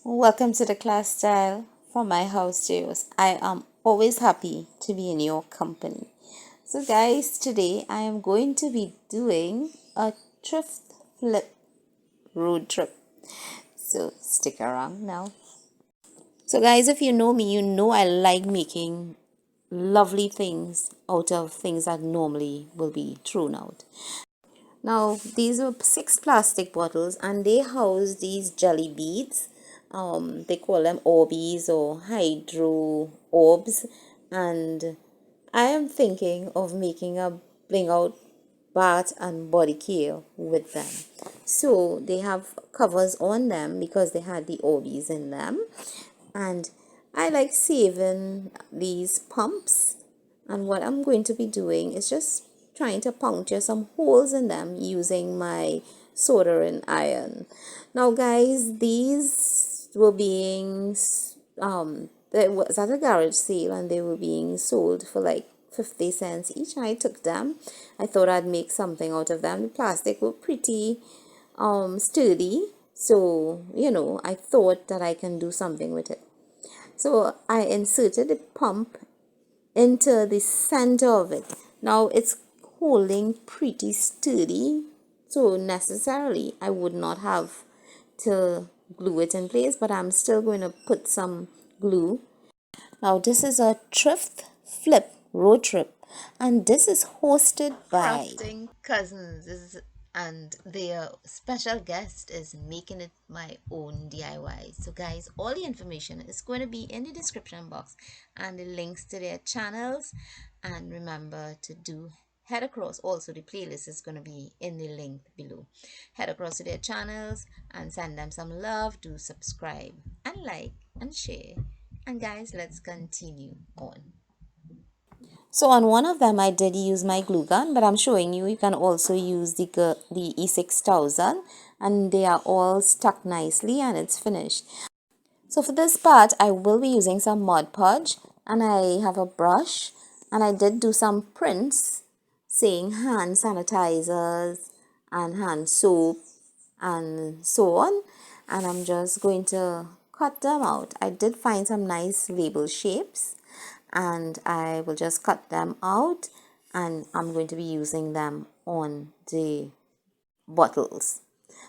Welcome to the class style from my house studios. I am always happy to be in your company. So guys, today I am going to be doing a thrift flip road trip. So stick around now. So guys, if you know me, you know I like making lovely things out of things that normally will be thrown out. Now these are 6 plastic bottles and they house these jelly beads. They call them orbies or hydro orbs, and I am thinking of making a bling out bath and body care with them. So they have covers on them because they had the orbies in them, and I like saving these pumps, and what I'm going to be doing is just trying to puncture some holes in them using my soldering iron. Now guys, these were being it was at a garage sale and they were being sold for like 50 cents each, and I took them. I thought I'd make something out of them. The plastic were pretty sturdy, so I thought that I can do something with it. So I inserted the pump into the center of it. Now it's holding pretty sturdy, so necessarily I would not have to glue it in place, but I'm still going to put some glue. Now this is a thrift flip road trip, and this is hosted by Crafting Cousins, and their special guest is making it my own DIY. So guys, all the information is going to be in the description box and the links to their channels, and remember to do head across. Also the playlist is going to be in the link below. Head across to their channels and send them some love. Do subscribe and like and share, and guys, let's continue on. So on one of them I did use my glue gun, but I'm showing you can also use the E6000, and they are all stuck nicely and it's finished. So for this part I will be using some Mod Podge, and I have a brush, and I did do some prints saying hand sanitizers and hand soap and so on, and I'm just going to cut them out. I did find some nice label shapes, and I will just cut them out, and I'm going to be using them on the bottles.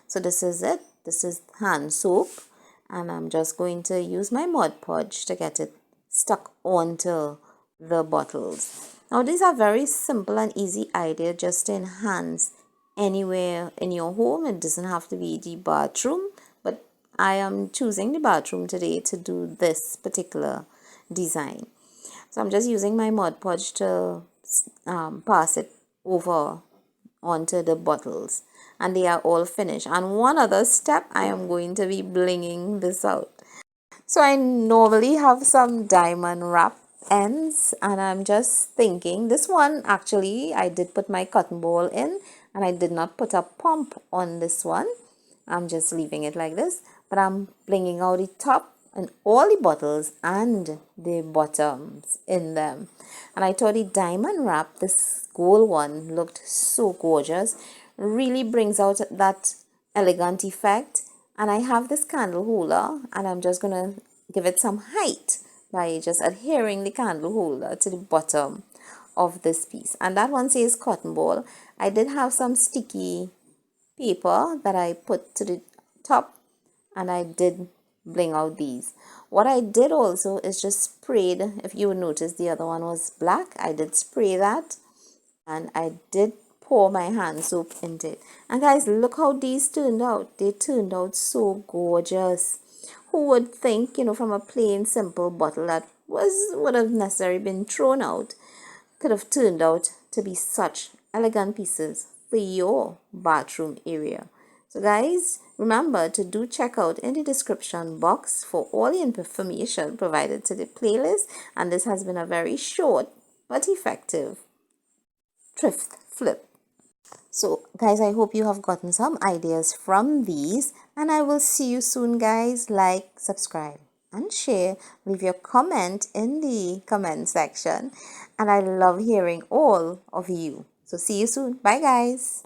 So this is it. This is hand soap, and I'm just going to use my Mod Podge to get it stuck onto the bottles. Now these are very simple and easy idea just to enhance anywhere in your home. It doesn't have to be the bathroom, but I am choosing the bathroom today to do this particular design. So I'm just using my Mod Podge to pass it over onto the bottles, and they are all finished. And one other step, I am going to be blinging this out. So I normally have some diamond wrap ends, and I'm just thinking this one actually I did put my cotton ball in, and I did not put a pump on this one. I'm just leaving it like this, but I'm blinging out the top and all the bottles and the bottoms in them. And I thought the diamond wrap, this gold one, looked so gorgeous. Really brings out that elegant effect. And I have this candle holder, and I'm just gonna give it some height by just adhering the candle holder to the bottom of this piece. And that one says cotton ball. I did have some sticky paper that I put to the top, and I did bling out these. What I did also is just sprayed, if you would notice the other one was black, I did spray that, and I did pour my hand soap into it. And guys, look how these turned out. They turned out so gorgeous. Who would think, from a plain simple bottle that would have necessarily been thrown out, could have turned out to be such elegant pieces for your bathroom area. So guys, remember to do check out in the description box for all the information provided to the playlist. And this has been a very short but effective thrift flip. So guys, I hope you have gotten some ideas from these, and I will see you soon guys. Like, subscribe and share. Leave your comment in the comment section, and I love hearing all of you. So see you soon. Bye guys.